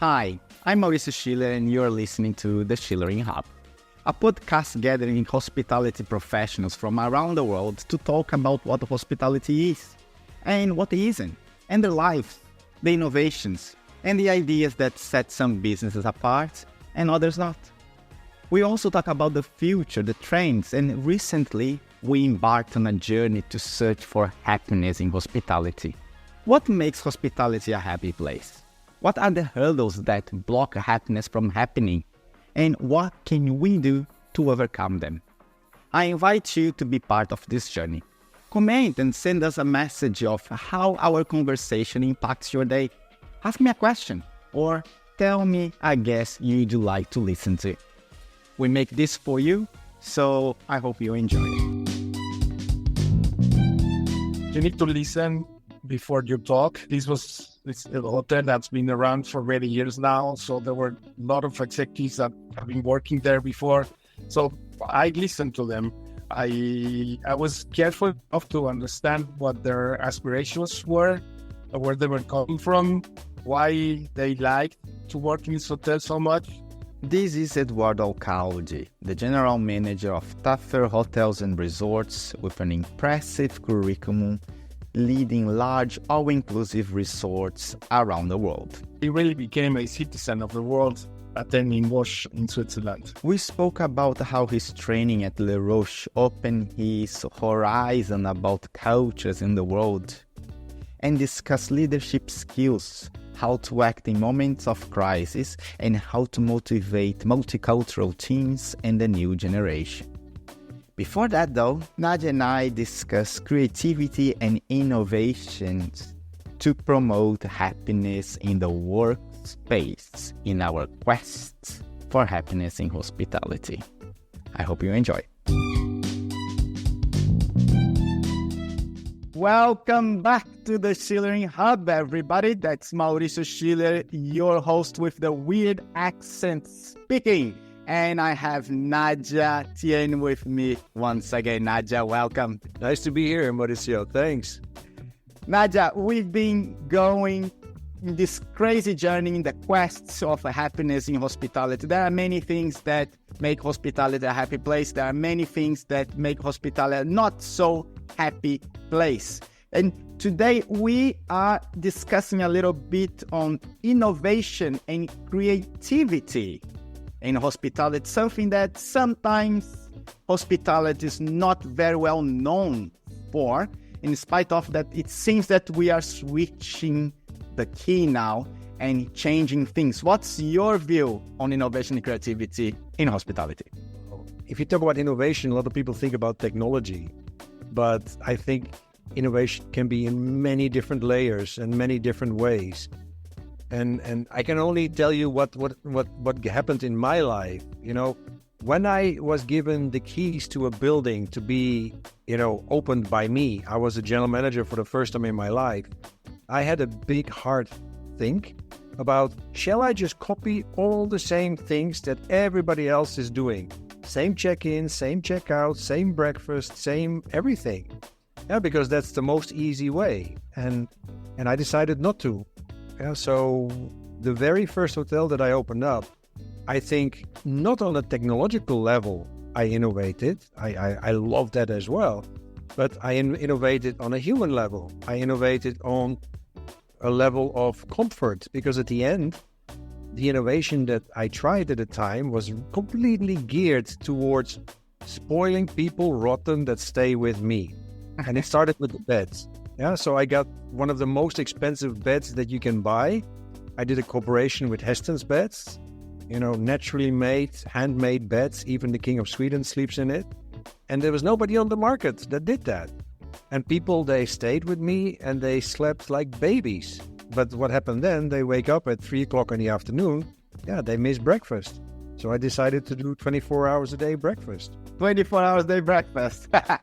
Hi, I'm Mauricio Schuler and you're listening to the Schulering Hup, a podcast gathering hospitality professionals from around the world to talk about what hospitality is and what it isn't, and their lives, the innovations, and the ideas that set some businesses apart and others not. We also talk about the future, the trends, and recently we embarked on a journey to search for happiness in hospitality. What makes hospitality a happy place? What are the hurdles that block happiness from happening? And what can we do to overcome them? I invite you to be part of this journey. Comment and send us a message of how our conversation impacts your day. Ask me a question or tell me a guest you'd like to listen to. We make this for you, so I hope you enjoy it. You need to listen before you talk. It's a hotel that's been around for many years now, so there were a lot of executives that have been working there before. So I listened to them. I was careful enough to understand what their aspirations were, where they were coming from, why they liked to work in this hotel so much. This is Eduardo Alcalde, the general manager of Taffer Hotels and Resorts, with an impressive curriculum leading large all-inclusive resorts around the world. He really became a citizen of the world attending WASH in Switzerland. We spoke about how his training at Le Roche opened his horizon about cultures in the world, and discussed leadership skills, how to act in moments of crisis, and how to motivate multicultural teams and the new generation. Before that though, Nah-Dja and I discussed creativity and innovations to promote happiness in the workspace in our quest for happiness in hospitality. I hope you enjoy. Welcome back to the Schulering Hub, everybody. That's Mauricio Schuler, your host with the weird accent speaking. And I have Nah-Dja Tien with me once again. Nah-Dja, welcome. Nice to be here, Mauricio. Thanks. Nah-Dja, we've been going in this crazy journey in the quest of happiness in hospitality. There are many things that make hospitality a happy place. There are many things that make hospitality a not so happy place. And today we are discussing a little bit on innovation and creativity in hospitality, something that sometimes hospitality is not very well known for. In spite of that, it seems that we are switching the key now and changing things. What's your view on innovation and creativity in hospitality? If you talk about innovation, a lot of people think about technology, but I think innovation can be in many different layers and many different ways. And I can only tell you what happened in my life. You know, when I was given the keys to a building to be, opened by me, I was a general manager for the first time in my life. I had a big hard think about, shall I just copy all the same things that everybody else is doing? Same check-in, same check-out, same breakfast, same everything. Yeah, because that's the most easy way. And I decided not to. Yeah, so the very first hotel that I opened up, I think not on a technological level I innovated. I love that as well. But I innovated on a human level. I innovated on a level of comfort, because at the end, the innovation that I tried at the time was completely geared towards spoiling people rotten that stay with me. And it started with the beds. Yeah, so I got one of the most expensive beds that you can buy. I did a cooperation with Heston's Beds, naturally made, handmade beds. Even the King of Sweden sleeps in it. And there was nobody on the market that did that. And people, they stayed with me and they slept like babies. But what happened then, they wake up at 3 o'clock in the afternoon. Yeah, they miss breakfast. So I decided to do 24 hours a day breakfast. 24 hours a day breakfast. 24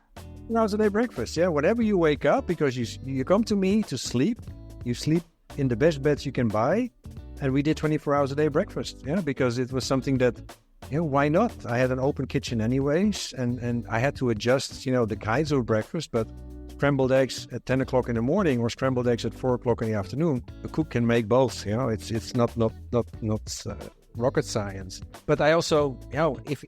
hours a day breakfast, yeah. Whenever you wake up, because you come to me to sleep, you sleep in the best beds you can buy. And we did 24 hours a day breakfast, yeah, because it was something that, why not? I had an open kitchen anyways, and I had to adjust, the kinds of breakfast, but scrambled eggs at 10 o'clock in the morning or scrambled eggs at 4 o'clock in the afternoon. A cook can make both. It's not rocket science. But I also,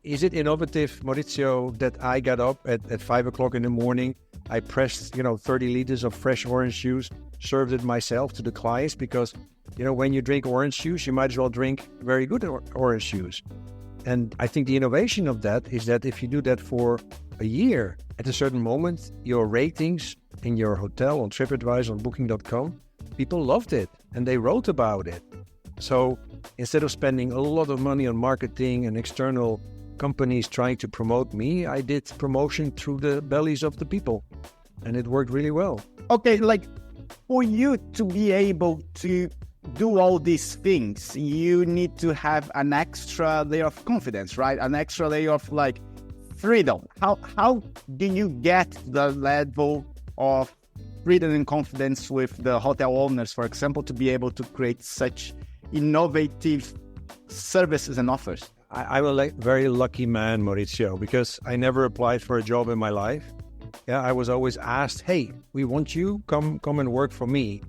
is it innovative, Mauricio, that I got up at 5 o'clock in the morning, I pressed 30 liters of fresh orange juice, served it myself to the clients, because when you drink orange juice, you might as well drink very good orange juice. And I think the innovation of that is that if you do that for a year, at a certain moment, your ratings in your hotel on TripAdvisor, on Booking.com, people loved it and they wrote about it. So instead of spending a lot of money on marketing and external companies trying to promote me, I did promotion through the bellies of the people, and it worked really well. Okay, for you to be able to do all these things, you need to have an extra layer of confidence, right? An extra layer of freedom. How do you get the level of freedom and confidence with the hotel owners, for example, to be able to create such innovative services and offers? I'm a very lucky man, Mauricio, because I never applied for a job in my life. I was always asked, hey, we want you, come and work for me.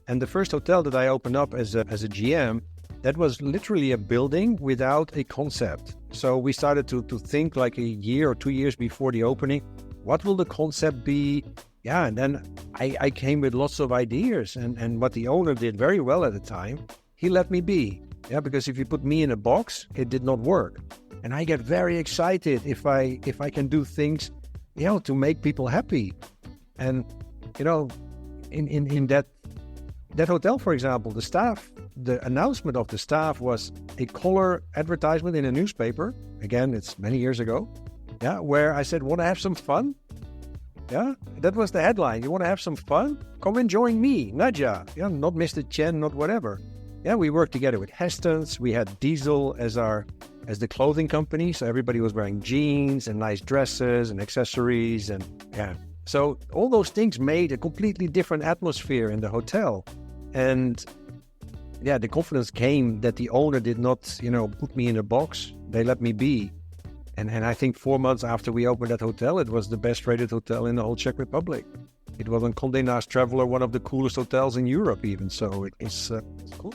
And the first hotel that I opened up as a GM, that was literally a building without a concept. So we started to think like a year or 2 years before the opening, what will the concept be? And then I came with lots of ideas. And what the owner did very well at the time, he let me be. Because if you put me in a box, it did not work. And I get very excited if I can do things, to make people happy. And, in that hotel, for example, the announcement of the staff was a color advertisement in a newspaper. Again, it's many years ago. Where I said, want to have some fun? That was the headline. You want to have some fun? Come and join me, Nah-Dja. Not Mr. Chen, not whatever. We worked together with Heston's. We had Diesel as the clothing company. So everybody was wearing jeans and nice dresses and accessories. So all those things made a completely different atmosphere in the hotel. And the confidence came that the owner did not, put me in a box. They let me be. And I think 4 months after we opened that hotel, it was the best rated hotel in the whole Czech Republic. It was on Condé Nast Traveler, one of the coolest hotels in Europe even. So it's cool.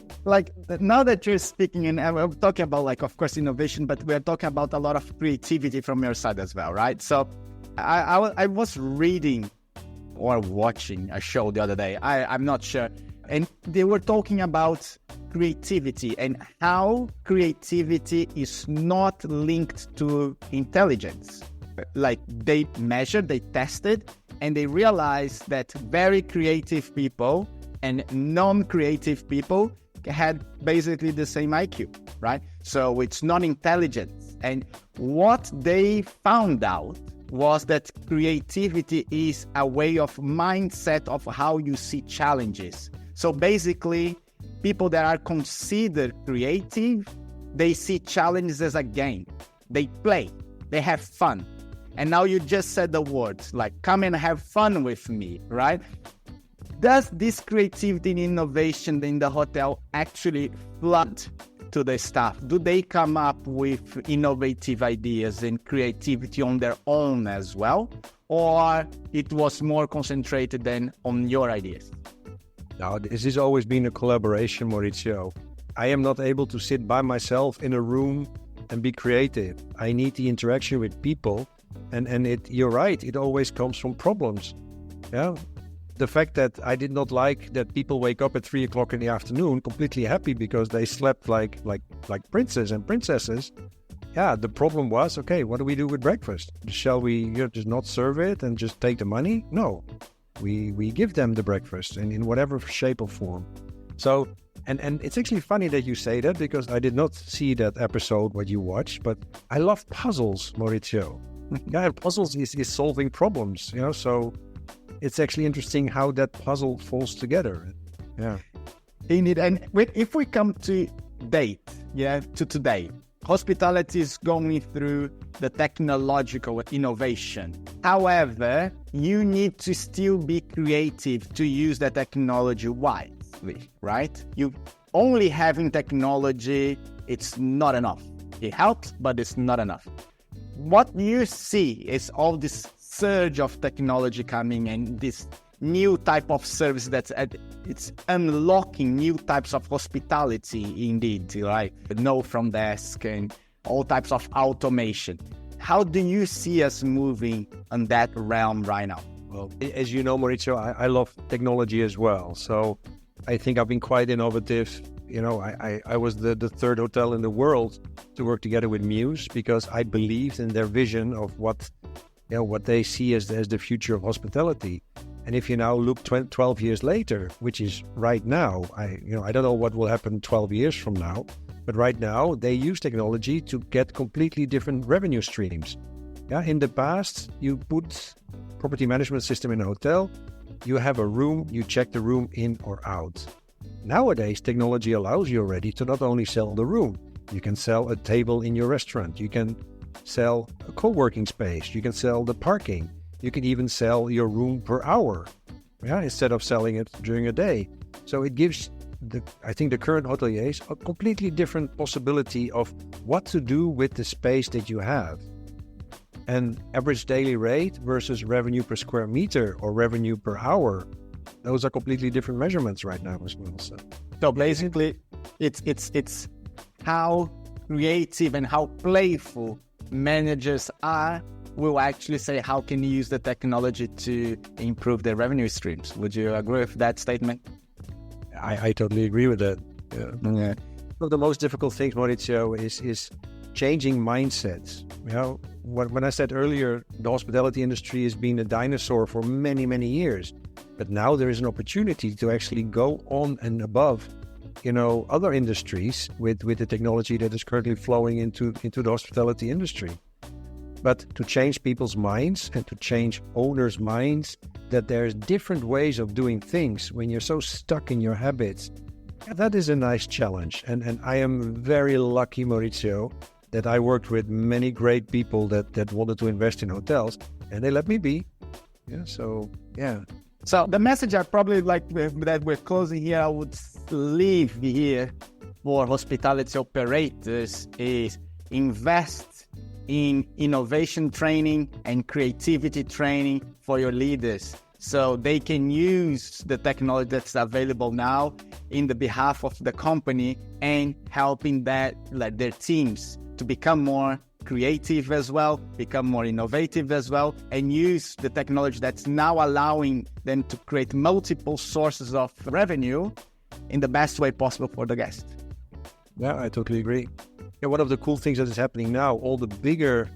Now that you're speaking, and we're talking about of course, innovation, but we're talking about a lot of creativity from your side as well, right? So I was reading or watching a show the other day. I'm not sure. And they were talking about creativity and how creativity is not linked to intelligence. They measured, they tested, and they realized that very creative people and non-creative people had basically the same IQ, right? So it's non-intelligence. And what they found out was that creativity is a way of mindset of how you see challenges. So basically, people that are considered creative, they see challenges as a game. They play, they have fun. And now you just said the words, come and have fun with me, right? Does this creativity and innovation in the hotel actually flood to the staff? Do they come up with innovative ideas and creativity on their own as well? Or it was more concentrated than on your ideas? No, this has always been a collaboration, Mauricio. I am not able to sit by myself in a room and be creative. I need the interaction with people. And you're right, it always comes from problems. The fact that I did not like that people wake up at 3 o'clock in the afternoon completely happy because they slept like princes and princesses. The problem was, okay, what do we do with breakfast? Shall we just not serve it and just take the money? No, we give them the breakfast in whatever shape or form. So, and it's actually funny that you say that, because I did not see that episode what you watched, but I love puzzles, Mauricio. Puzzles is solving problems, so it's actually interesting how that puzzle falls together. Indeed. And if we come to to today, hospitality is going through the technological innovation. However, you need to still be creative to use the technology wisely, right? You only having technology, it's not enough. It helps, but it's not enough. What you see is all these surge of technology coming and this new type of service it's unlocking new types of hospitality indeed, right? No from desk and all types of automation. How do you see us moving on that realm right now? Well, as you know, Mauricio, I love technology as well. So I think I've been quite innovative. I was the third hotel in the world to work together with Muse because I believed in their vision of what they see as the future of hospitality. And if you now look 12 years later, which is right now, I don't know what will happen 12 years from now, but right now they use technology to get completely different revenue streams. Yeah, in the past, you put property management system in a hotel, you have a room, you check the room in or out. Nowadays, technology allows you already to not only sell the room, you can sell a table in your restaurant, you can sell a co-working space, you can sell the parking, you can even sell your room per hour, instead of selling it during a day. So it gives I think the current hoteliers a completely different possibility of what to do with the space that you have. And average daily rate versus revenue per square meter or revenue per hour, those are completely different measurements right now as well. So basically, it's how creative and how playful managers are will actually say how can you use the technology to improve their revenue streams. Would you agree with that statement? I totally agree with that. Yeah. Yeah. One of the most difficult things, Mauricio, is changing mindsets. When I said earlier, the hospitality industry has been a dinosaur for many, many years, but now there is an opportunity to actually go on and above, other industries with the technology that is currently flowing into the hospitality industry. But to change people's minds and to change owners' minds that there's different ways of doing things when you're so stuck in your habits, that is a nice challenge. And I am very lucky, Mauricio, that I worked with many great people that wanted to invest in hotels, and they let me be. So the message I probably that we're closing here, I would leave here for hospitality operators is invest in innovation training and creativity training for your leaders so they can use the technology that's available now in the behalf of the company and helping their teams to become more creative as well, become more innovative as well, and use the technology that's now allowing them to create multiple sources of revenue in the best way possible for the guest. Yeah, I totally agree. One of the cool things that is happening now, all the bigger,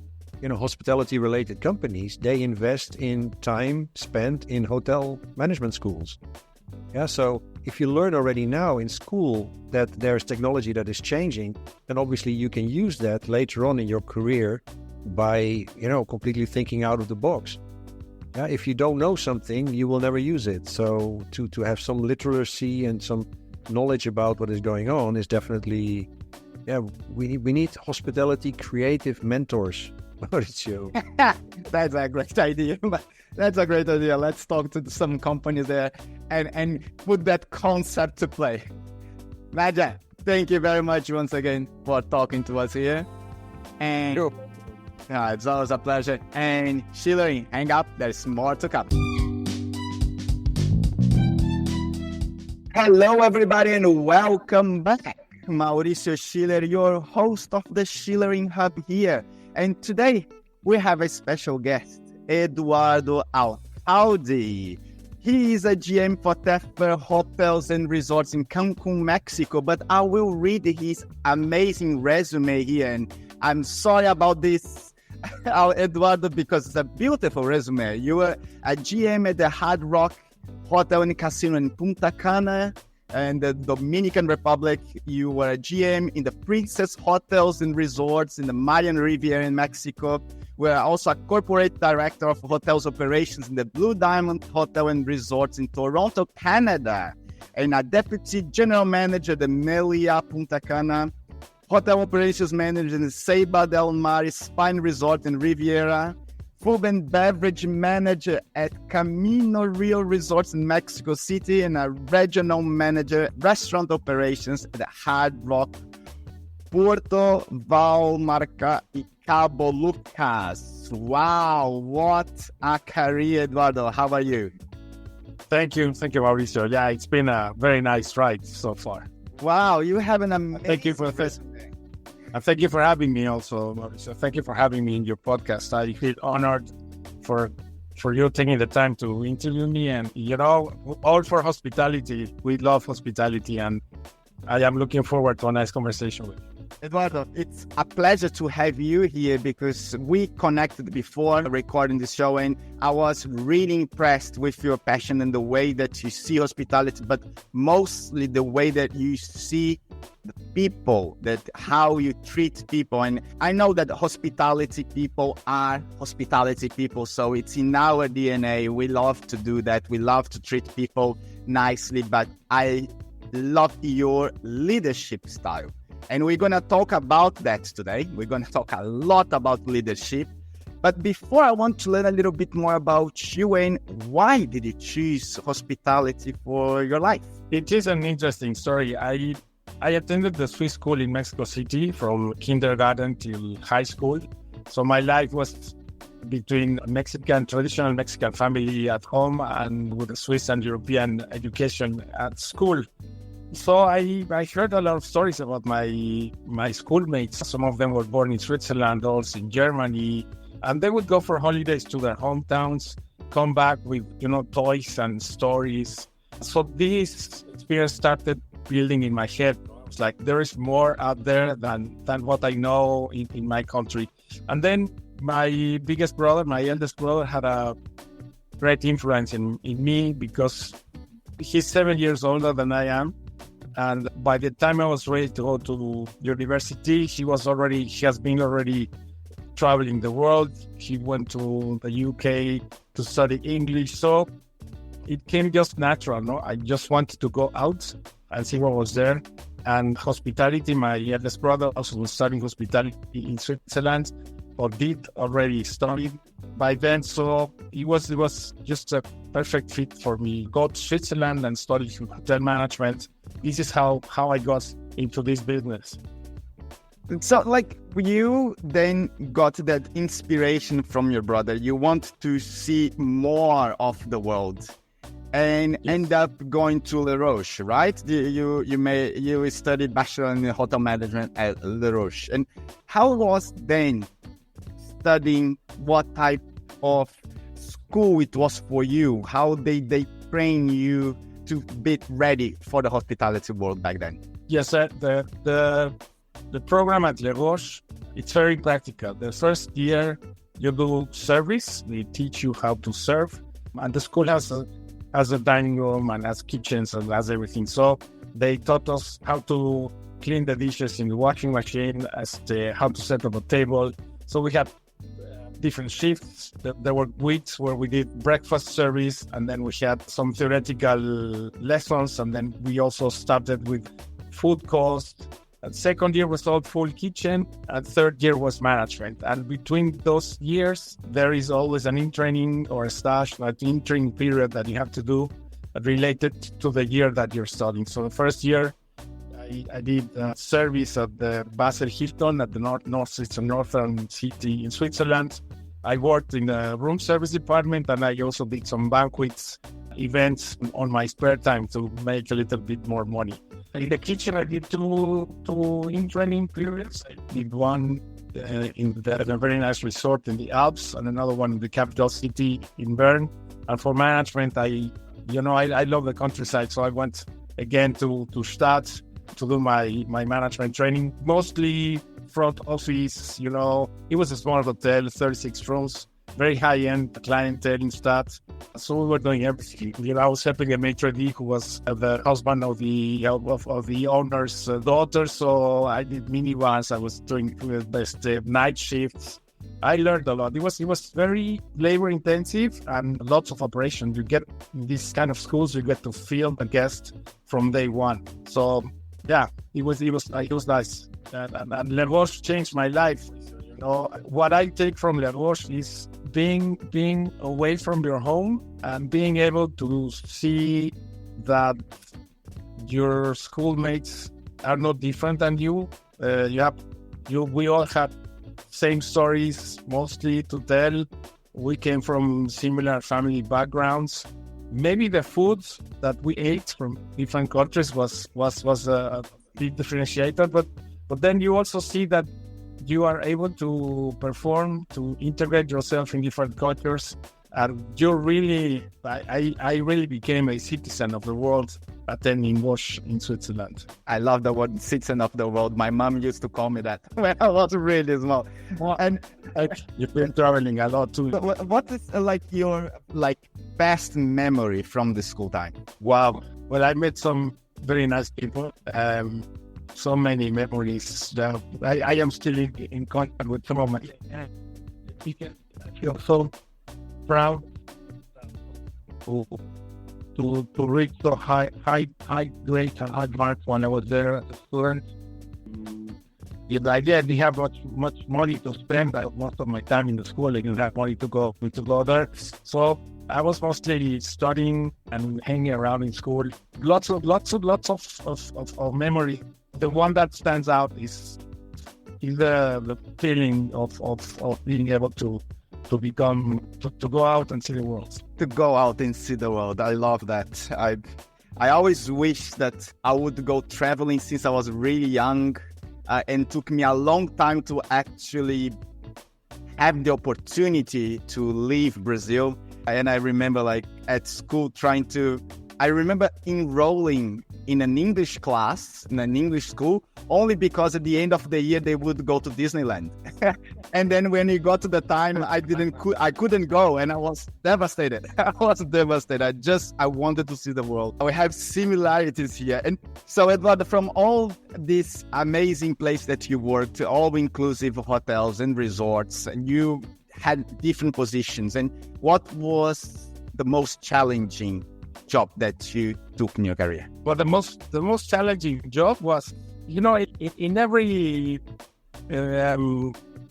hospitality related companies, they invest in time spent in hotel management schools. So if you learn already now in school that there's technology that is changing, then obviously you can use that later on in your career by, completely thinking out of the box. If you don't know something, you will never use it. So to have some literacy and some knowledge about what is going on is definitely, we need hospitality creative mentors. Mauricio. That's a great idea. That's a great idea. Let's talk to some companies there and put that concept to play. Nah-Dja, thank you very much once again for talking to us here. And Sure. It's always a pleasure. And Schulering, hang up. There's more to come. Hello, everybody, and welcome back. Mauricio Schuler, your host of the Schulering Hub here. And today, we have a special guest, Eduardo Alcalde. He is a GM for Teffer Hotels and Resorts in Cancun, Mexico, but I will read his amazing resume here. And I'm sorry about this, Eduardo, because it's a beautiful resume. You were a GM at the Hard Rock Hotel and Casino in Punta Cana and the Dominican Republic. You were a GM in the Princess Hotels and Resorts in the Mayan Riviera in Mexico. You were also a corporate director of hotels operations in the Blue Diamond Hotel and Resorts in Toronto, Canada, and a deputy general manager at the Melia Punta Cana, hotel operations manager in the Ceiba del Mar Spine Resort in Riviera, food and beverage manager at Camino Rio Resorts in Mexico City, and a regional manager restaurant operations at the Hard Rock Porto, Valmarca e Cabo Lucas. Wow, what a career, Eduardo. How are you? Thank you, Mauricio. Yeah, it's been a very nice ride so far. Wow, you have an amazing... Thank you for this. And thank you for having me also, Mauricio. Thank you for having me in your podcast. I feel honored for you taking the time to interview me. And, all for hospitality. We love hospitality. And I am looking forward to a nice conversation with you. Eduardo, it's a pleasure to have you here because we connected before recording the show and I was really impressed with your passion and the way that you see hospitality, but mostly the way that you see the people, that how you treat people. And I know that hospitality people are hospitality people, so it's in our DNA. We love to do that. We love to treat people nicely, but I love your leadership style. And we're going to talk about that today. We're going to talk a lot about leadership. But before, I want to learn a little bit more about you and why did you choose hospitality for your life? It is an interesting story. I attended the Swiss school in Mexico City from kindergarten till high school. So my life was between traditional Mexican family at home and with the Swiss and European education at school. So I heard a lot of stories about my schoolmates. Some of them were born in Switzerland, also in Germany, and they would go for holidays to their hometowns, come back with, toys and stories. So this experience started building in my head. It's like there is more out there than what I know in my country. And then my biggest brother, my eldest brother, had a great influence in me because he's 7 years older than I am. And by the time I was ready to go to university, he has been already traveling the world. He went to the UK to study English. So it came just natural, no? I just wanted to go out and see what was there. And hospitality, my eldest brother also was studying hospitality in Switzerland, or did already study by then. So it was just a perfect fit for me. Go to Switzerland and study hotel management. This is how I got into this business. So, you then got that inspiration from your brother. You want to see more of the world, and end up going to La Roche, right? You studied bachelor in hotel management at La Roche. And how was then studying? What type of school it was for you? How they train you to be ready for the hospitality world back then? Yes, the program at La Roche, it's very practical. The first year you do service. They teach you how to serve, and the school has a dining room and has kitchens and has everything. So they taught us how to clean the dishes in the washing machine, how to set up a table. So we had different shifts. There were weeks where we did breakfast service, and then we had some theoretical lessons, and then we also started with food cost. And second year was all full kitchen, and third year was management. And between those years, there is always an in-training or a stage, like in-training period that you have to do related to the year that you're studying. So the first year, I did service at the Basel Hilton at the northern city in Switzerland. I worked in the room service department, and I also did some banquets, events on my spare time to make a little bit more money. In the kitchen, I did two in-training periods. I did one in a very nice resort in the Alps, and another one in the capital city in Bern. And for management, I love the countryside, so I went again to Stad to do my management training, mostly front office. It was a small hotel, 36 rooms, very high-end clientele in Stad. So we were doing everything. I was helping a maitre d' who was the husband of the owner's daughter. So I did minivans. I was doing the best night shifts. I learned a lot. It was very labor intensive and lots of operation. You get in these kind of schools, you get to feel the guest from day one. So yeah, it was nice. And La Roche changed my life. What I take from La Roche is being away from your home and being able to see that your schoolmates are not different than you, We all had same stories mostly to tell. We came from similar family backgrounds. Maybe the foods that we ate from different countries was a big differentiator, but then you also see that you are able to perform, to integrate yourself in different cultures, and I really became a citizen of the world attending WASH in Switzerland. I love the word citizen of the world. My mom used to call me that when I was really small. And you've been traveling a lot too. What is your best memory from the school time? Wow. Well, I met some very nice people. So many memories. I am still in contact with some of my. I feel so proud to reach so high grades and high marks when I was there as a student. The idea I didn't have much money to spend. Most of my time in the school, I didn't have money to go there. So I was mostly studying and hanging around in school. Lots of memory. The one that stands out is the feeling of being able to go out and see the world. To go out and see the world. I love that. I always wish that I would go traveling since I was really young, and took me a long time to actually have the opportunity to leave Brazil. And I remember at school I remember enrolling in an English class, in an English school, only because at the end of the year, they would go to Disneyland. And then when it got to the time, I couldn't go, and I was devastated. I wanted to see the world. We have similarities here. And so, Eduardo, from all these amazing places that you worked, all-inclusive hotels and resorts, and you had different positions. And what was the most challenging job that you took in your career? Well, the most challenging job was, in every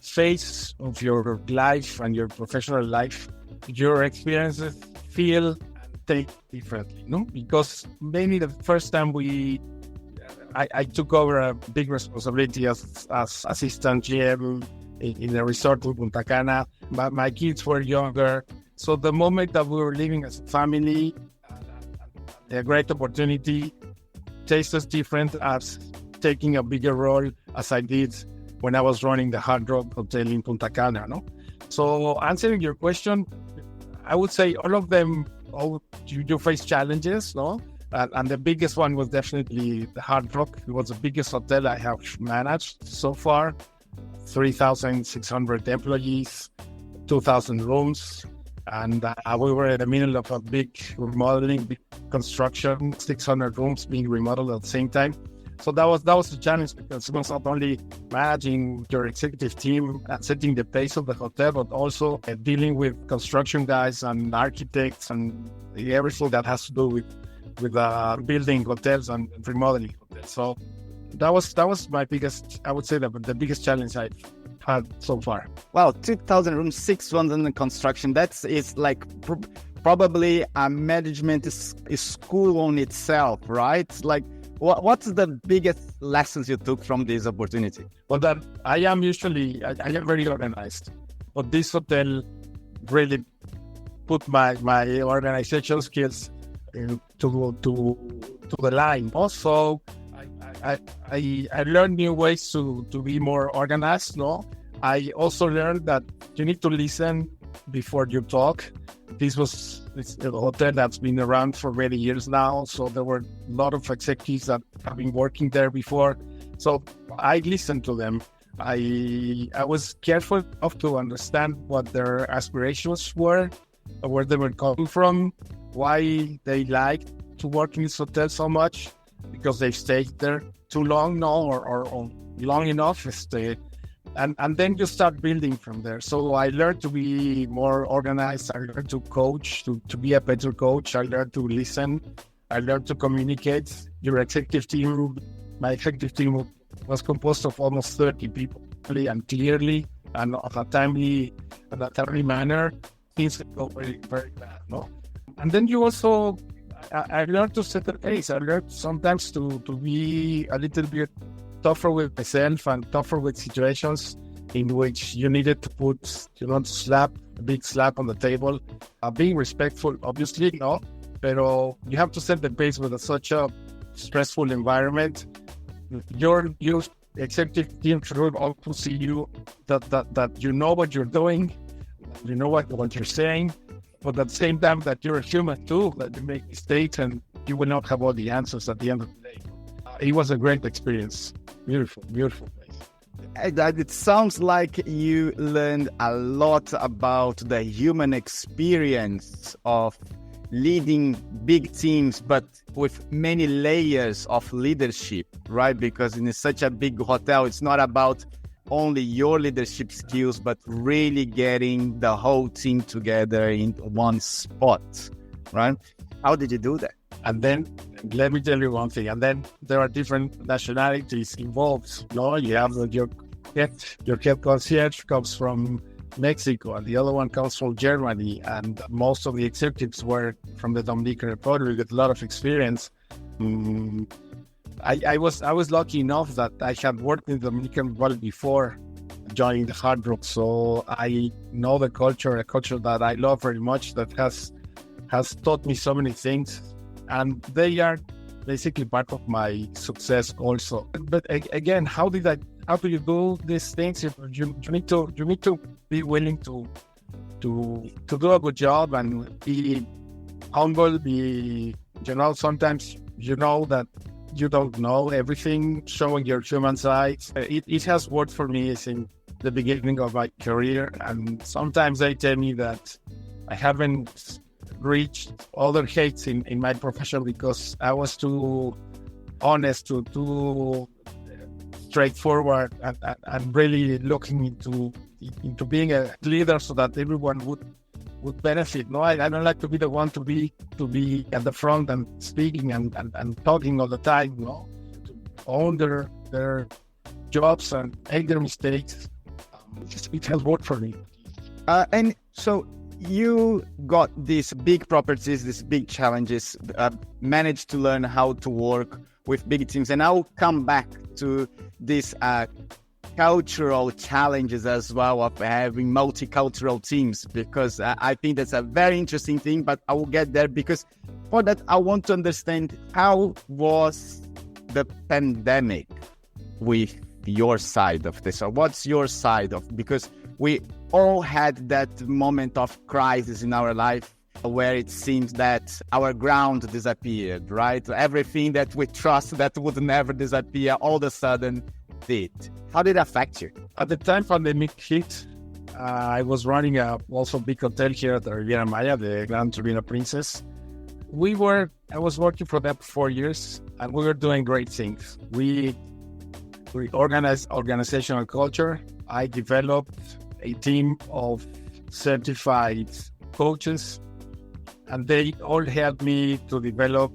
phase of your life and your professional life, your experiences feel and take differently, because maybe the first time I took over a big responsibility as assistant GM in a resort in Punta Cana, but my kids were younger. So the moment that we were living as a family, a great opportunity tastes different as taking a bigger role as I did when I was running the Hard Rock Hotel in Punta Cana. So answering your question, I would say all of them, you face challenges, and the biggest one was definitely the Hard Rock. It was the biggest hotel I have managed so far, 3,600 employees, 2,000 rooms. And we were in the middle of a big remodeling, big construction, 600 rooms being remodeled at the same time. So that was the challenge, because it was not only managing your executive team and setting the pace of the hotel, but also dealing with construction guys and architects and everything that has to do with building hotels and remodeling hotels. So that was my biggest, I would say, the biggest challenge I've had so far. Wow, 2,000 rooms, 6 ones under construction. It's probably a management school on itself, right? What's the biggest lessons you took from this opportunity? Well, that I am very organized, but this hotel really put my organization skills to the line. Also, I learned new ways to be more organized. I also learned that you need to listen before you talk. It's a hotel that's been around for many years now, so there were a lot of executives that have been working there before. So I listened to them. I was careful enough to understand what their aspirations were, where they were coming from, why they liked to work in this hotel so much, because they've stayed there too long now or long enough. And then you start building from there. So I learned to be more organized. I learned to coach, to be a better coach. I learned to listen. I learned to communicate. My executive team was composed of almost 30 people, and clearly and in a timely manner. Things go very, very bad. And then you also, I learned to set the pace. I learned sometimes to be a little bit tougher with myself and tougher with situations in which you needed to put, a big slap on the table. Being respectful, obviously, no, but you have to set the pace with such a stressful environment. Your executive team should also see you that you know what you're doing, you know what you're saying, but at the same time that you're a human too, that you make mistakes and you will not have all the answers at the end of the day. It was a great experience. Beautiful place. It sounds like you learned a lot about the human experience of leading big teams, but with many layers of leadership, right? Because in such a big hotel, it's not about only your leadership skills, but really getting the whole team together in one spot, right? How did you do that? And then, let me tell you one thing, and then there are different nationalities involved. No, you have your head concierge comes from Mexico, and the other one comes from Germany, and most of the executives were from the Dominican Republic with a lot of experience. I was lucky enough that I had worked in the Dominican Republic before joining the Hard Rock, so I know the culture, a culture that I love very much, that has taught me so many things, and they are basically part of my success also. But again, how do you do these things? You need to be willing to do a good job and be humble. Sometimes that you don't know everything, showing your human side. It has worked for me since the beginning of my career, and sometimes they tell me that I haven't reached other heights in my profession because I was too honest, too straightforward, and really looking into being a leader so that everyone would benefit. No, I don't like to be the one to be at the front and speaking and talking all the time. No, to own their jobs and make their mistakes. It has worked for me. And so you got these big properties, these big challenges, managed to learn how to work with big teams, and I'll come back to these cultural challenges as well of having multicultural teams, because I think that's a very interesting thing, but I will get there, because for that I want to understand how was the pandemic with your side of this, or what's your side of, because we all had that moment of crisis in our life where it seems that our ground disappeared, right? Everything that we trust that would never disappear all of a sudden did. How did it affect you? At the time pandemic hit, I was running a also big hotel here at the Riviera Maya, the Grand Riviera Princess. I was working for them for 4 years, and we were doing great things. We organized organizational culture. I developed a team of certified coaches, and they all helped me to develop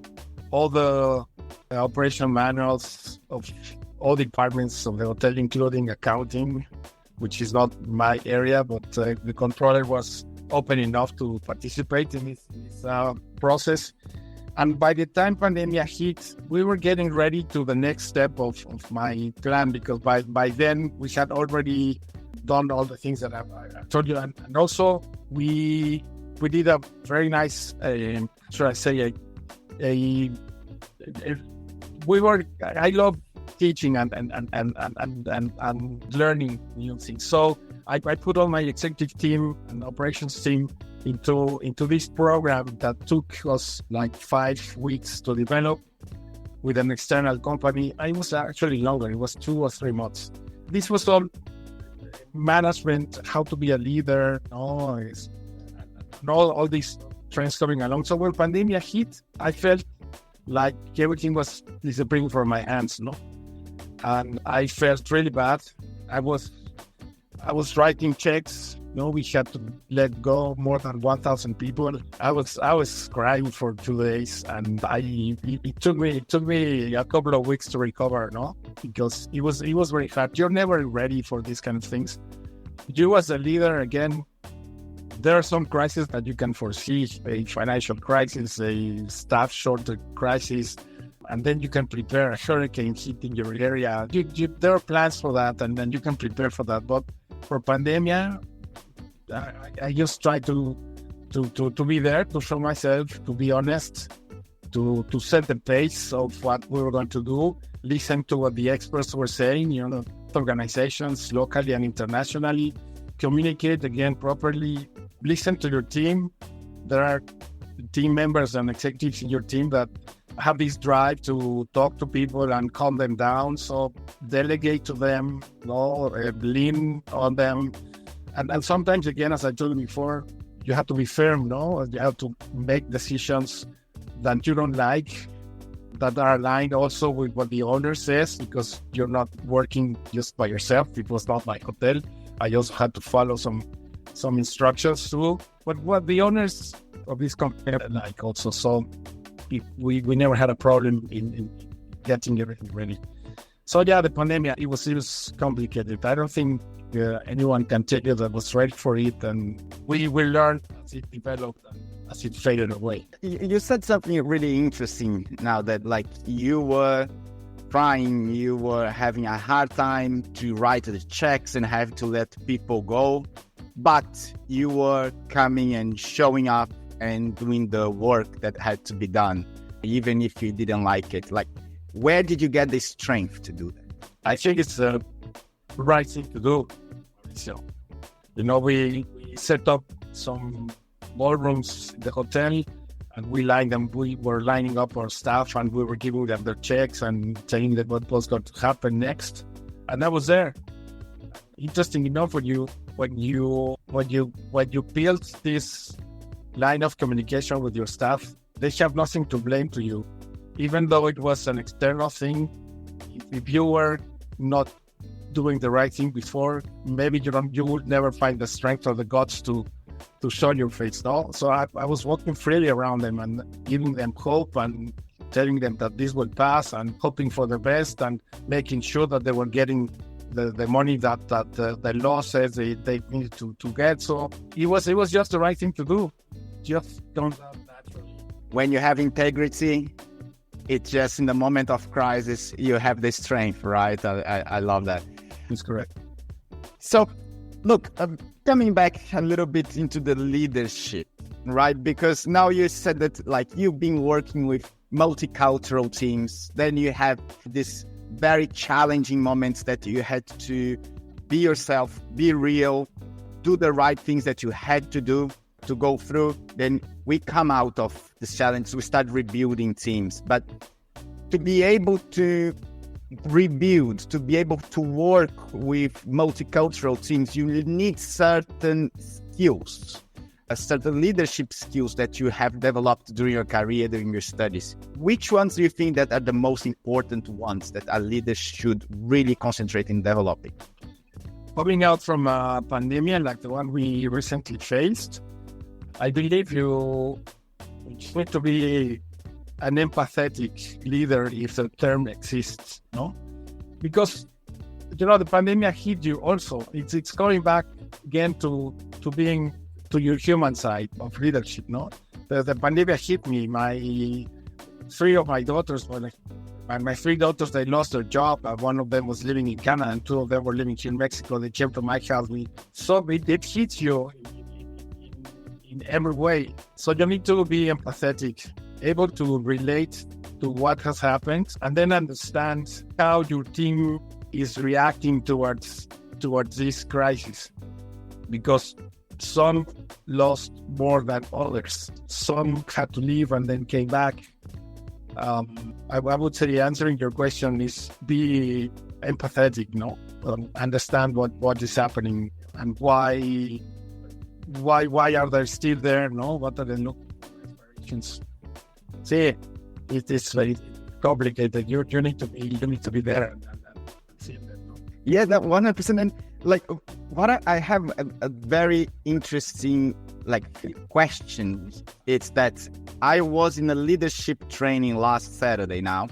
all the operational manuals of all departments of the hotel, including accounting, which is not my area, but the controller was open enough to participate in this process. And by the time pandemic hit, we were getting ready to the next step of my plan, because by then we had already done all the things that I told you. And also we did a very nice, I love teaching and learning new things. So I put all my executive team and operations team into this program that took us like 5 weeks to develop with an external company. It was actually longer. It was 2 or 3 months. This was all management, how to be a leader, all these trends coming along. So when pandemic hit, I felt like everything was disappearing from my hands, and I felt really bad. I was writing checks. We had to let go more than 1,000 people. I was crying for 2 days, and it took me a couple of weeks to recover, because it was very hard. You're never ready for these kind of things. You as a leader, again, there are some crises that you can foresee: a financial crisis, a staff shortage crisis, and then you can prepare a hurricane hitting your area. There are plans for that, and then you can prepare for that. But for pandemia, I just try to be there, to show myself, to be honest, to set the pace of what we were going to do, listen to what the experts were saying, organizations locally and internationally, communicate again properly, listen to your team. There are team members and executives in your team that have this drive to talk to people and calm them down. So delegate to them, lean on them. And sometimes, again, as I told you before, you have to be firm, You have to make decisions that you don't like, that are aligned also with what the owner says, because you're not working just by yourself. It was not my hotel. I also had to follow some instructions too. But what the owners of this company like also. So we never had a problem in getting everything ready. So yeah, the pandemic, it was complicated. I don't think anyone can tell you that was ready for it. And we learned as it developed and as it faded away. You said something really interesting now, that like you were trying, you were having a hard time to write the checks and have to let people go, but you were coming and showing up and doing the work that had to be done, even if you didn't like it. Like, where did you get the strength to do that? I think it's the right thing to do. So, we set up some ballrooms in the hotel, and we were lining up our staff, and we were giving them their checks and telling them what was going to happen next. And I was there. Interesting enough, when you build this line of communication with your staff, they have nothing to blame to you. Even though it was an external thing, if you were not doing the right thing before, maybe you would never find the strength or the guts to show your face. No? So I was walking freely around them and giving them hope and telling them that this will pass, and hoping for the best, and making sure that they were getting the money that the law says they needed to get. So it was just the right thing to do. Just don't have naturally. When you have integrity, it's just in the moment of crisis, you have the strength, right? I love that. That's correct. So, look, coming back a little bit into the leadership, right? Because now you said that, like, you've been working with multicultural teams, then you have this very challenging moments that you had to be yourself, be real, do the right things that you had to do to go through. Then we come out of this challenge, we start rebuilding teams. But to be able to rebuild, to be able to work with multicultural teams, you need certain skills, certain leadership skills that you have developed during your career, during your studies. Which ones do you think that are the most important ones that a leader should really concentrate in developing? Coming out from a pandemic like the one we recently faced, I believe you need to be an empathetic leader, if the term exists, no? Because, the pandemic hit you also. It's going back again to being to your human side of leadership, no? The pandemic hit me. My three daughters, they lost their job. One of them was living in Canada, and two of them were living here in Mexico. They came to my house. So it hits you in every way. So you need to be empathetic, able to relate to what has happened, and then understand how your team is reacting towards this crisis. Because some lost more than others. Some had to leave and then came back. I would say answering your question is be empathetic, understand what is happening and why are they still there, what are they looking for inspirations. See, it is very complicated. You need to be there and see that. Yeah, that 100%. And like, what I have a very interesting question. It's that I was in a leadership training last Saturday now,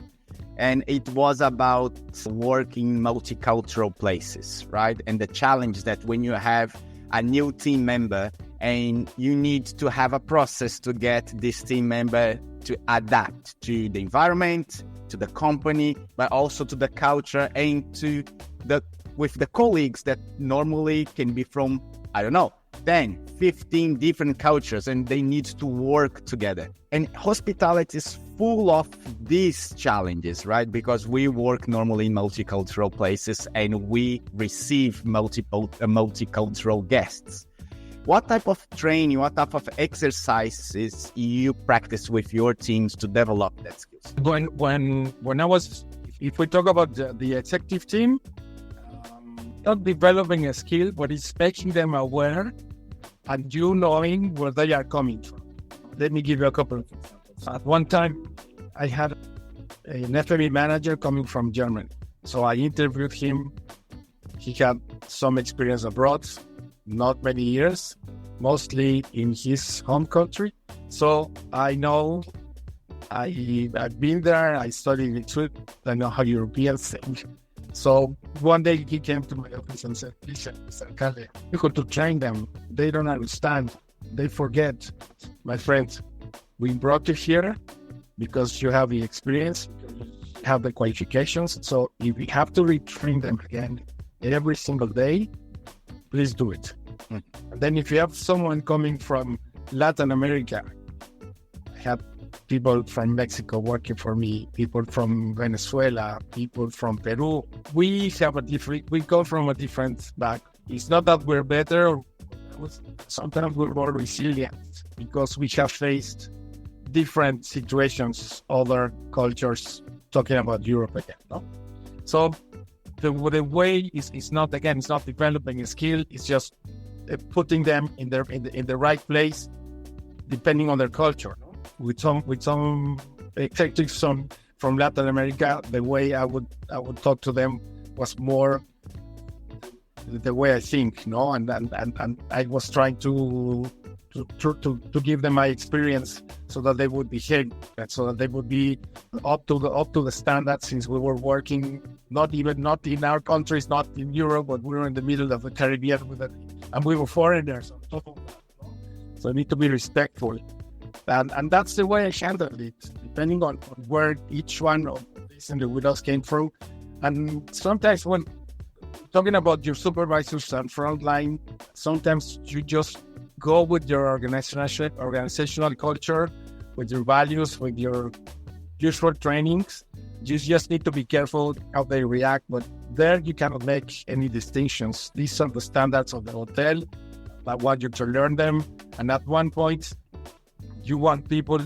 and it was about working in multicultural places, right? And the challenge that when you have a new team member and you need to have a process to get this team member to adapt to the environment, to the company, but also to the culture and to with the colleagues that normally can be from, 10, 15 different cultures, and they need to work together. And hospitality is full of these challenges, right? Because we work normally in multicultural places and we receive multicultural guests. What type of training, what type of exercises you practice with your teams to develop that skills? When I was, if we talk about the executive team, not developing a skill, but it's making them aware and you knowing where they are coming from. Let me give you a couple of examples. At one time, I had an FME manager coming from Germany. So I interviewed him. He had some experience abroad, not many years, mostly in his home country. So I know I've been there. I studied in Sweden. I know how Europeans think. So one day he came to my office and said, "Listen, Mr. Alcalde, you got to train them. They don't understand. They forget. My friend, we brought you here because you have the experience, you have the qualifications. So if we have to retrain them again every single day, please do it." And then if you have someone coming from Latin America, I had people from Mexico working for me, people from Venezuela, people from Peru. We come from a different back. It's not that we're better. Sometimes we're more resilient because we have faced different situations, other cultures, talking about Europe again. No? So the way is not, again, it's not developing a skill. It's just putting them in the right place, depending on their culture. No? With some executives from Latin America, the way I would talk to them was more the way I think, no, and I was trying to give them my experience so that they would behave, so that they would be up to the standard. Since we were working not in our countries, not in Europe, but we were in the middle of the Caribbean and we were foreigners on top of that. No? So I need to be respectful. And that's the way I handled it, depending on where each one of these individuals came from. And sometimes when talking about your supervisors and frontline, sometimes you just go with your organizational culture, with your values, with your usual trainings. You just need to be careful how they react, but there you cannot make any distinctions. These are the standards of the hotel. I want you to learn them. And at one point, you want people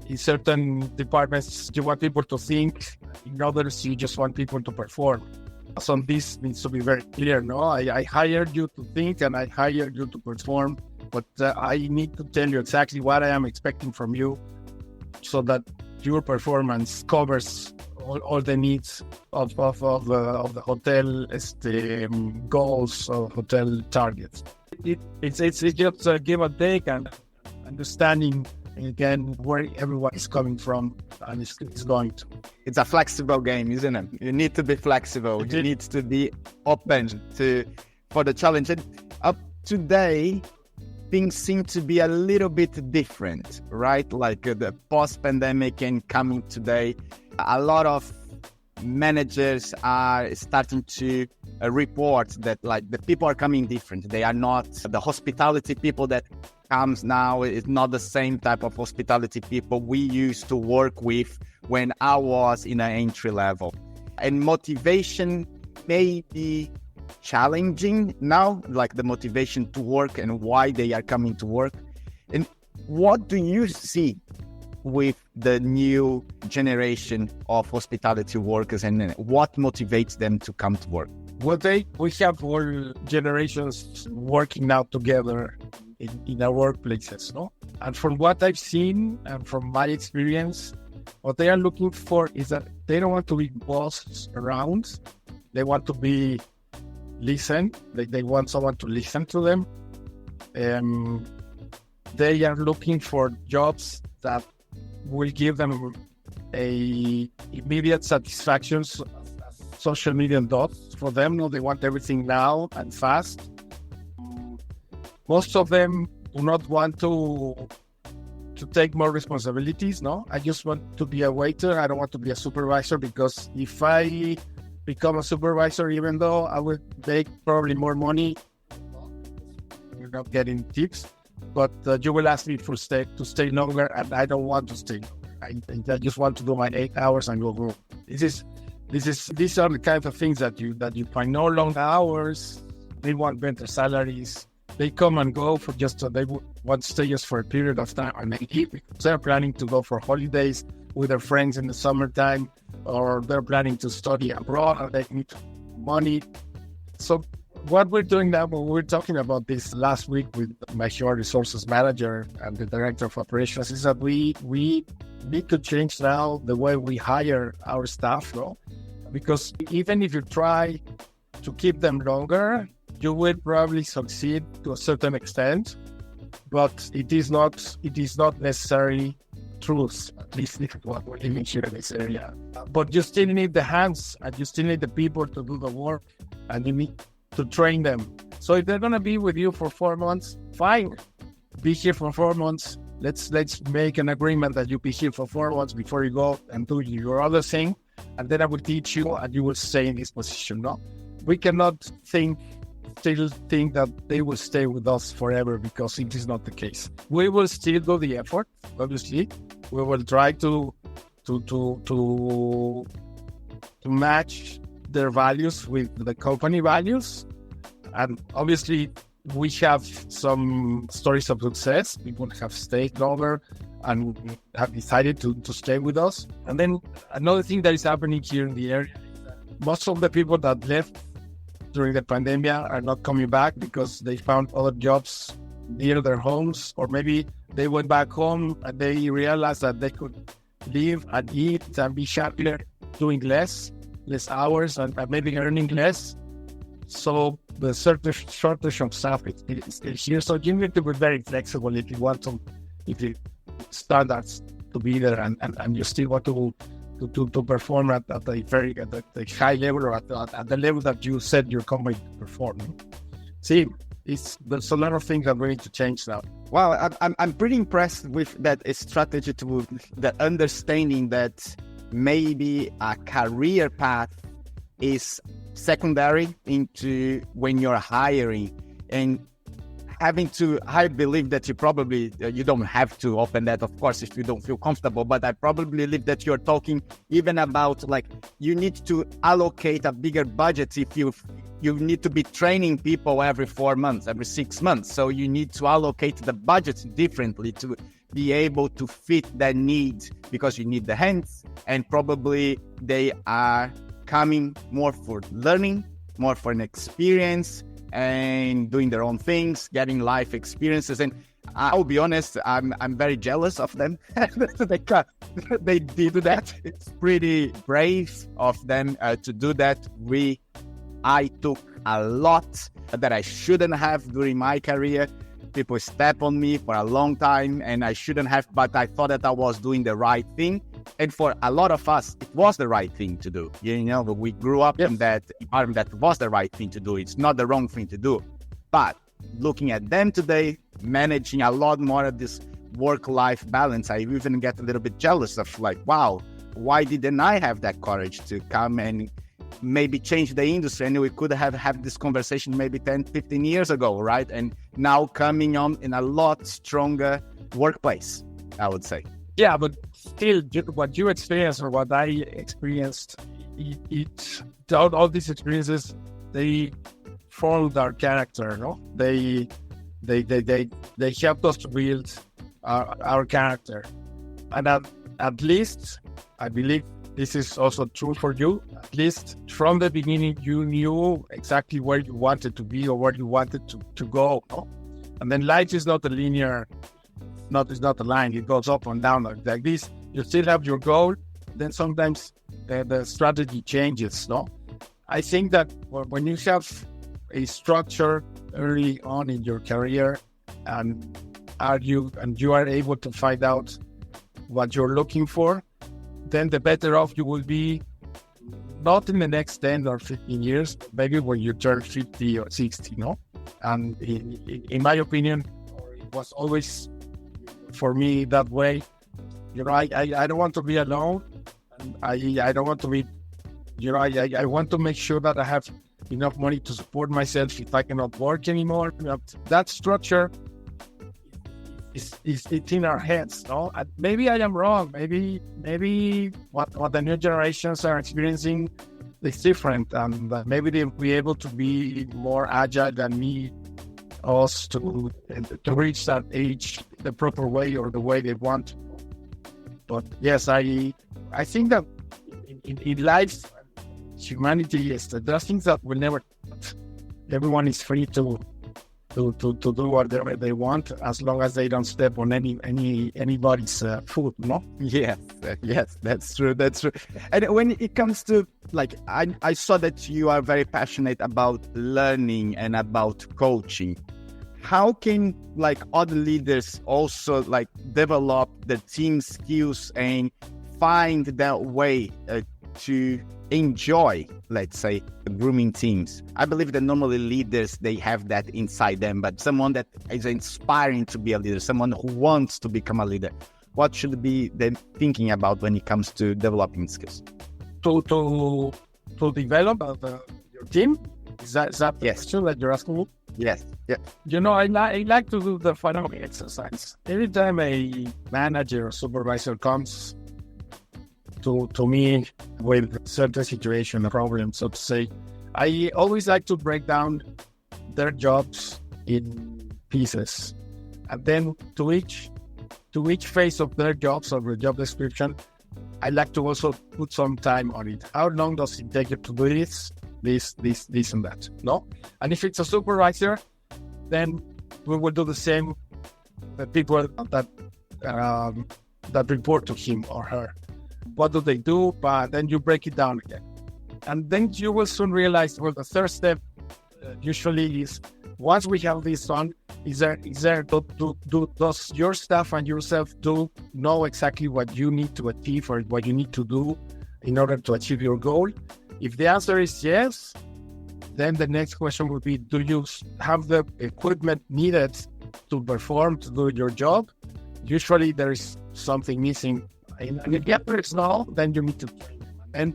in certain departments, you want people to think. In others, you just want people to perform. So this needs to be very clear, no? I hired you to think and I hired you to perform, but I need to tell you exactly what I am expecting from you so that your performance covers all the needs of the hotel goals or hotel targets. It's just a give and take and understanding again where everyone is coming from and it's going to. It's a flexible game, isn't it? You need to be flexible. You need to be open for the challenge. And up today, things seem to be a little bit different, right? Like the post-pandemic and coming today, a lot of managers are starting to report that like the people are coming different. They are not the hospitality people that comes now. Is not the same type of hospitality people we used to work with when I was in an entry level. And motivation may be challenging now, like the motivation to work and why they are coming to work. And what do you see with the new generation of hospitality workers and what motivates them to come to work? Well, we have all generations working now together in our workplaces, no? And from what I've seen and from my experience, what they are looking for is that they don't want to be bossed around. They want to be listened. They want someone to listen to them. They are looking for jobs that will give them a immediate satisfaction, social media dots for them. No, they want everything now and fast. Most of them do not want to to take more responsibilities. No, I just want to be a waiter. I don't want to be a supervisor, because if I become a supervisor, even though I will make probably more money, you're not getting tips, but you will ask me to stay longer, and I don't want to stay longer. I just want to do my 8 hours and go home. These are the kinds of things that you find. No long hours. They want better salaries. They come and go for they want to stay just for a period of time, and they leave because they're planning to go for holidays with their friends in the summertime, or they're planning to study abroad, and they need money. So what we're doing now, we were talking about this last week with my human resources manager and the director of operations, is that we need to change now the way we hire our staff, no? Because even if you try to keep them longer, you will probably succeed to a certain extent, but it is not necessarily truth. At least this is what we're living here in this area. But you still need the hands, and you still need the people to do the work, and you need to train them. So if they're gonna be with you for 4 months, fine. Be here for 4 months. Let's make an agreement that you be here for 4 months before you go and do your other thing, and then I will teach you, and you will stay in this position. No, we cannot still think that they will stay with us forever, because it is not the case. We will still do the effort. Obviously, we will try to match their values with the company values, and obviously we have some stories of success. People have stayed longer and have decided to stay with us. And then another thing that is happening here in the area, most of the people that left during the pandemic are not coming back because they found other jobs near their homes, or maybe they went back home and they realized that they could live and eat and be happier doing less hours and maybe earning less. So the shortage of staff is here. So you need to be very flexible if you want to, if the standards to be there, and you still want to perform at a very at the high level, or at the level that you said your company to perform. See, there's a lot of things that we need to change now. Wow, I'm pretty impressed with that strategy, to the understanding that maybe a career path is secondary into when you're hiring, and I believe that you don't have to open that, of course, if you don't feel comfortable, but I probably believe that you're talking even about, like, you need to allocate a bigger budget if you need to be training people every 4 months, every 6 months. So you need to allocate the budget differently to be able to fit that need, because you need the hands, and probably they are coming more for learning, more for an experience, and doing their own things, getting life experiences. And I'll be honest, I'm very jealous of them. They did that. It's pretty brave of them to do that. I took a lot that I shouldn't have during my career. People step on me for a long time, and I shouldn't have, but I thought that I was doing the right thing. And for a lot of us, it was the right thing to do. You know, we grew up in that environment that was the right thing to do. It's not the wrong thing to do. But looking at them today, managing a lot more of this work-life balance, I even get a little bit jealous of, like, wow, why didn't I have that courage to come and maybe change the industry? And we could have had this conversation maybe 10, 15 years ago, right? And now coming on in a lot stronger workplace, I would say. Yeah, but still, what you experienced or what I experienced, all these experiences, they formed our character, no? They helped us to build our character. And at least, I believe this is also true for you. At least from the beginning, you knew exactly where you wanted to be or where you wanted to go. No? And then life is not a linear, it's not a line. It goes up and down like this. You still have your goal. Then sometimes the strategy changes. No, I think that when you have a structure early on in your career, and you are able to find out what you're looking for, then the better off you will be, not in the next 10 or 15 years, maybe when you turn 50 or 60, no? And in my opinion, it was always for me that way. I don't want to be alone. I don't want to be, I want to make sure that I have enough money to support myself if I cannot work anymore. That structure is it's in our heads, no? And maybe I am wrong. Maybe what the new generations are experiencing is different, and maybe they'll be able to be more agile than me, us to reach that age the proper way or the way they want. But yes, I think that in life, humanity is there are things that will never. Everyone is free to do whatever they want as long as they don't step on anybody's foot, no? Yes, that's true. And when it comes to, like, I saw that you are very passionate about learning and about coaching. How can, like, other leaders also, like, develop the team skills and find that way to enjoy, let's say, grooming teams? I believe that normally leaders, they have that inside them, but someone that is inspiring to be a leader, someone who wants to become a leader, what should be them thinking about when it comes to developing skills? To develop your team? Is that the question that you're asking me? Yes. Yeah. I like to do the following exercise. Every time a manager or supervisor comes to me with a certain situation, a problem, so to say, I always like to break down their jobs in pieces. And then to each phase of their jobs or the job description, I like to also put some time on it. How long does it take you to do this, and that? No? And if it's a supervisor, then we will do the same with people that report to him or her. What do they do? But then you break it down again. And then you will soon realize, well, the third step usually is, once we have this done, does your staff and yourself know exactly what you need to achieve or what you need to do in order to achieve your goal? If the answer is yes, then the next question would be, do you have the equipment needed to perform, to do your job? Usually there is something missing. And if the answer is no, then you need to train them. And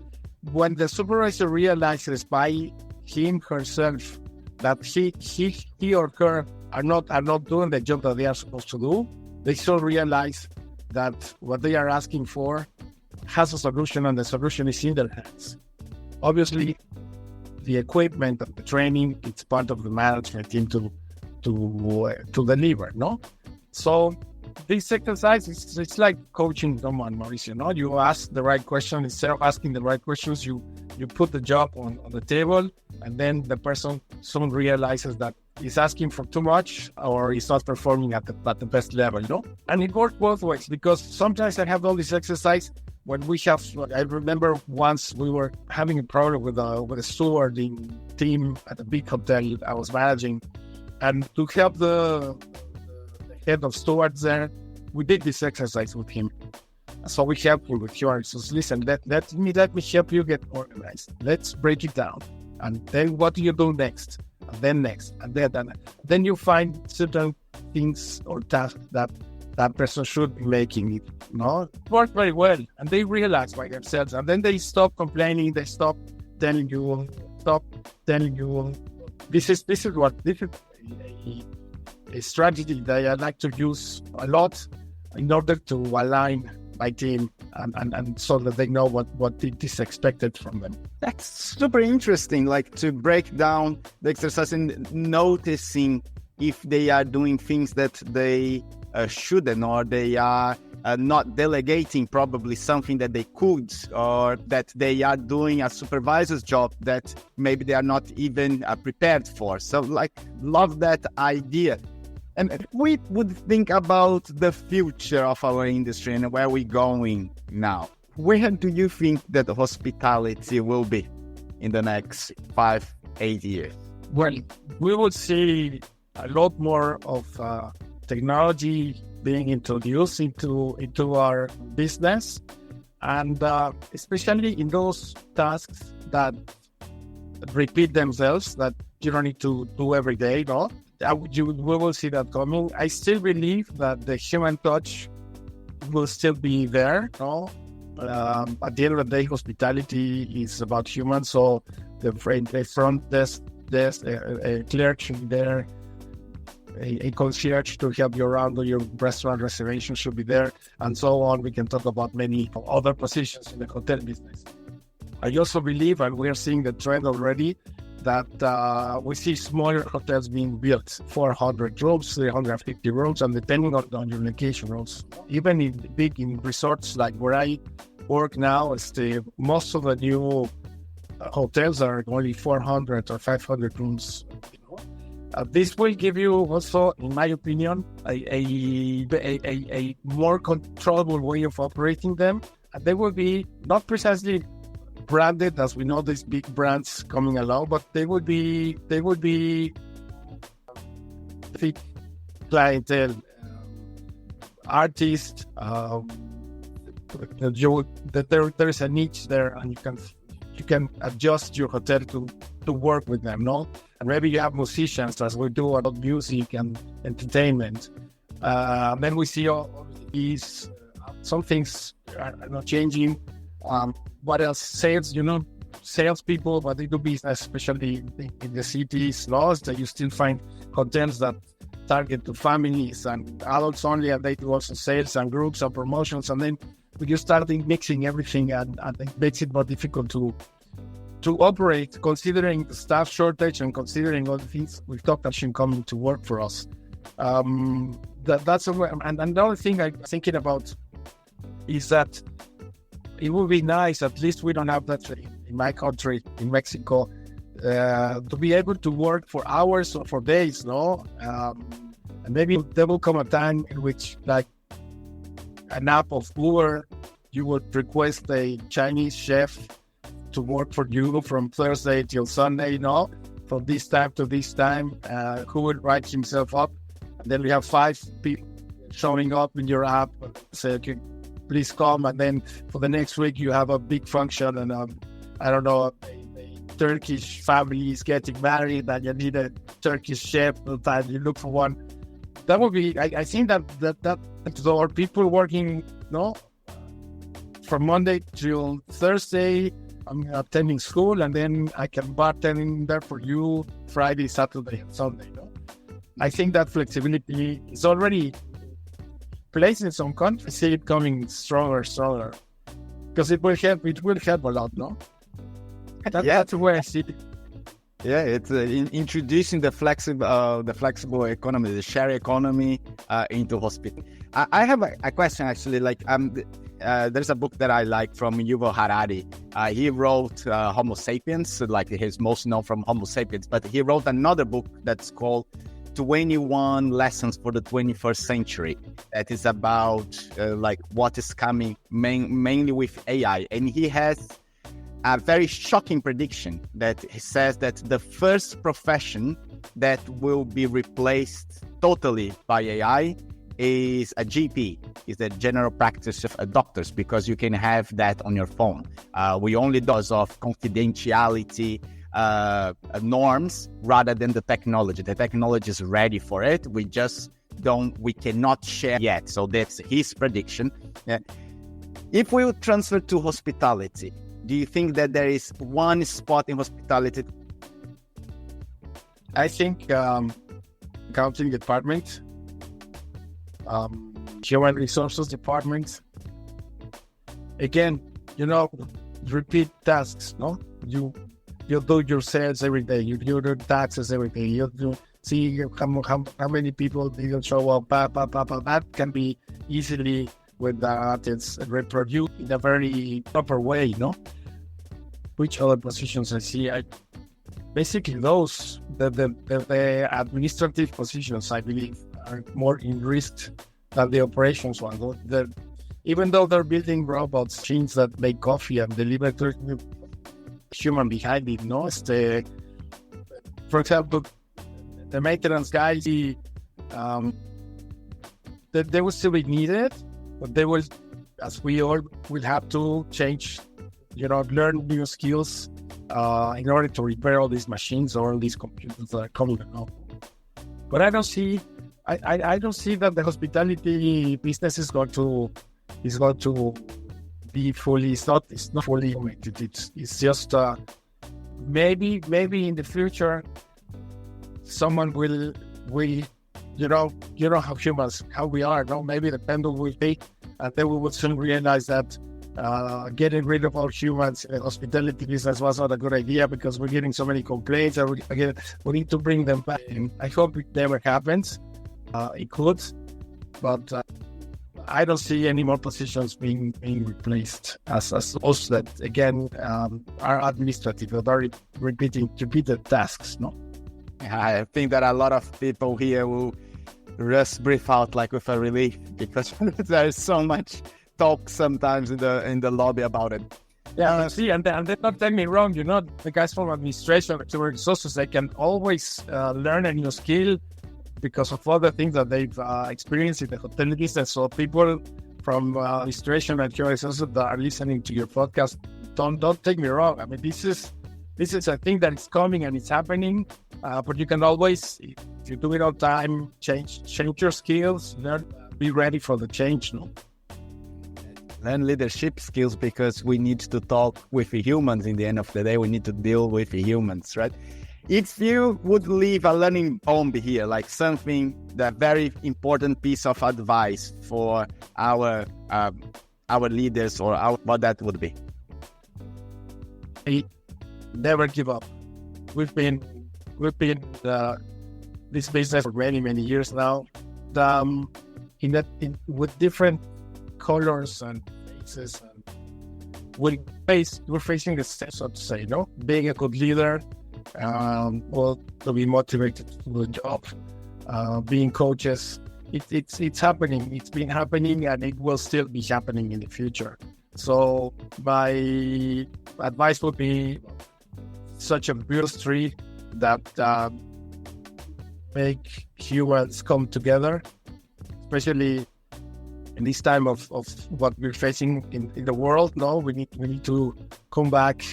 when the supervisor realizes by him, herself, that he or her are not doing the job that they are supposed to do, they still realize that what they are asking for has a solution, and the solution is in their hands. Obviously, the equipment and the training, it's part of the management team to deliver, no? So this exercise, it's like coaching someone, Mauricio, no? You ask the right question. Instead of asking the right questions, you put the job on the table, and then the person soon realizes that he's asking for too much or he's not performing at the best level, no? And it works both ways, because sometimes I have all this exercise when we have, I remember once we were having a problem with a stewarding team at a big hotel I was managing, and to help the head of stewards there, we did this exercise with him. So we helped him with your answers. Listen, let me help you get organized. Let's break it down. And then what do you do next? And then next. And then you find certain things or tasks that person should be making. It worked very well. And they realize by themselves. And then they stop complaining. They stop telling you. This is a strategy that I like to use a lot in order to align my team and so that they know what is expected from them. That's super interesting, like to break down the exercise and noticing if they are doing things that they shouldn't, or they are not delegating probably something that they could, or that they are doing a supervisor's job that maybe they are not even prepared for. So love that idea. And if we would think about the future of our industry and where we're going now, where do you think that hospitality will be in the next 5-8 years? Well, we will see a lot more of technology being introduced into our business, and especially in those tasks that repeat themselves, that you don't need to do every day, no? we will see that coming. I still believe that the human touch will still be there. No, at the end of the day, hospitality is about humans. So the front desk, a clerk should be there. A concierge to help you around, or your restaurant reservation should be there, and so on. We can talk about many other positions in the hotel business. I also believe, and we are seeing the trend already, that we see smaller hotels being built, 400 rooms, 350 rooms, and depending on your location rooms. Even in resorts like where I work now, most of the new hotels are only 400 or 500 rooms. This will give you also, in my opinion, a more controllable way of operating them. And they will be not precisely branded as we know these big brands coming along, but they would be fit clientele, artists. There is a niche there, and you can adjust your hotel to work with them, no? And maybe you have musicians, as we do about music and entertainment. Then we see all these, some things are not changing. What else? Sales, salespeople, but they do business, especially in the cities, laws that you still find hotels that target to families and adults only, and they do also sales and groups and promotions. And then you start mixing everything, and it makes it more difficult to operate, considering the staff shortage and considering all the things we've talked about coming to work for us. That's and another thing I'm thinking about is that it would be nice, at least we don't have that in my country, in Mexico, to be able to work for hours or for days, no? And maybe there will come a time in which, like an app of Uber, you would request a Chinese chef to work for you from Thursday till Sunday, from this time to this time, who would write himself up. And then we have 5 people showing up in your app and say, okay, please come. And then for the next week, you have a big function, and I don't know, a Turkish family is getting married, and you need a Turkish chef, and you look for one. That would be, I think that so are people working, from Monday till Thursday, I'm attending school, and then I can bartend there for you Friday, Saturday, and Sunday. I think that flexibility is already placed in some countries. I see it coming stronger, because it will help a lot, no? That's the way I see it. Yeah, it's introducing the flexible economy, the share economy into hospital. I have a question, actually. Like, there's a book that I like from Yuval Harari. He wrote Homo Sapiens, like he's most known from Homo Sapiens, but he wrote another book that's called 21 Lessons for the 21st Century. That is about like what is coming mainly with AI. And he has a very shocking prediction that he says that the first profession that will be replaced totally by AI is a GP, is the general practice of doctors, because you can have that on your phone. We only because of confidentiality norms rather than the technology. The technology is ready for it. We cannot share yet. So that's his prediction. If we would transfer to hospitality, do you think that there is one spot in hospitality? I think accounting department, human resources department. Again, repeat tasks. You do your sales every day. You do your taxes every day. You do see how many people didn't show up. That can be easily with that. It's reproduced in a very proper way. Which other positions I see? Basically those the administrative positions, I believe, are more in risk than the operations one. Even though they're building robots, machines that make coffee and deliver to human behind it, for example, the maintenance guys, they will still be needed, but they will, as we all will have to change, learn new skills in order to repair all these machines or all these computers that are coming along. But I don't see that the hospitality business is going to be fully. It's not fully automated. It's just maybe in the future someone will how humans, how we are, no? Maybe the pendulum will be, and then we will soon realize that getting rid of all humans in the hospitality business was not a good idea because we're getting so many complaints, and we need to bring them back. And I hope it never happens. It could, but I don't see any more positions being replaced as those that, again, are administrative, that are repeated tasks, no? I think that a lot of people here will just breathe out like with a relief because there's so much talk sometimes in the lobby about it. Yeah, see, and then not take me wrong, the guys from administration, resources, they can always learn a new skill because of all the things that they've experienced in the hotel business. So people from administration and human resources that are listening to your podcast, don't take me wrong. I mean, this is a thing that is coming and it's happening. But you can always, if you do it on time, change your skills, learn, be ready for the change, no? Learn leadership skills because we need to talk with humans. In the end of the day, we need to deal with humans, right? If you would leave a learning bomb here, like something, the very important piece of advice for our leaders or what that would be? Never give up. We've been this business for many years now. With different colors and faces, and we're facing the same, so to say, no? Being a good leader, to be motivated to do the job, being coaches. It's happening. It's been happening, and it will still be happening in the future. So my advice would be such a beautiful tree that make humans come together, especially in this time of what we're facing in the world. No, we need to come back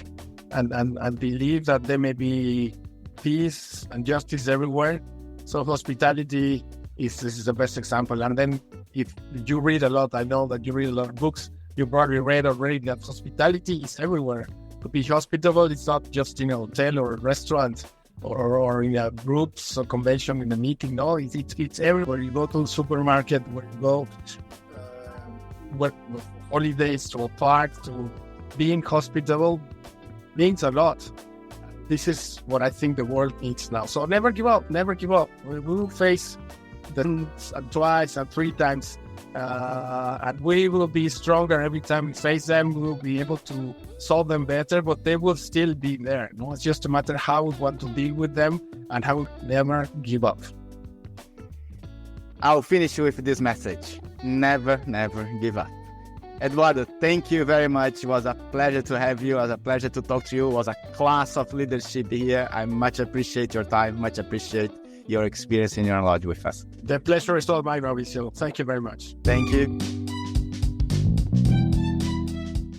and believe that there may be peace and justice everywhere. So hospitality is the best example. And then if you read a lot, I know that you read a lot of books, you probably read already that hospitality is everywhere. To be hospitable, it's not just in a hotel or a restaurant or in a groups or convention, in a meeting. No, it's everywhere. You go to the supermarket, where you go, holidays, to a park, to being hospitable means a lot. This is what I think the world needs now. So never give up. We will face them twice and three times. And we will be stronger every time we face them. We will be able to solve them better, but they will still be there. No, it's just a matter how we want to deal with them and how we never give up. I'll finish with this message. Never give up. Eduardo, thank you very much. It was a pleasure to have you. It was a pleasure to talk to you. It was a class of leadership here. I much appreciate your time, much appreciate your experience and your knowledge with us. The pleasure is all mine, Mauricio. Thank you very much. Thank you.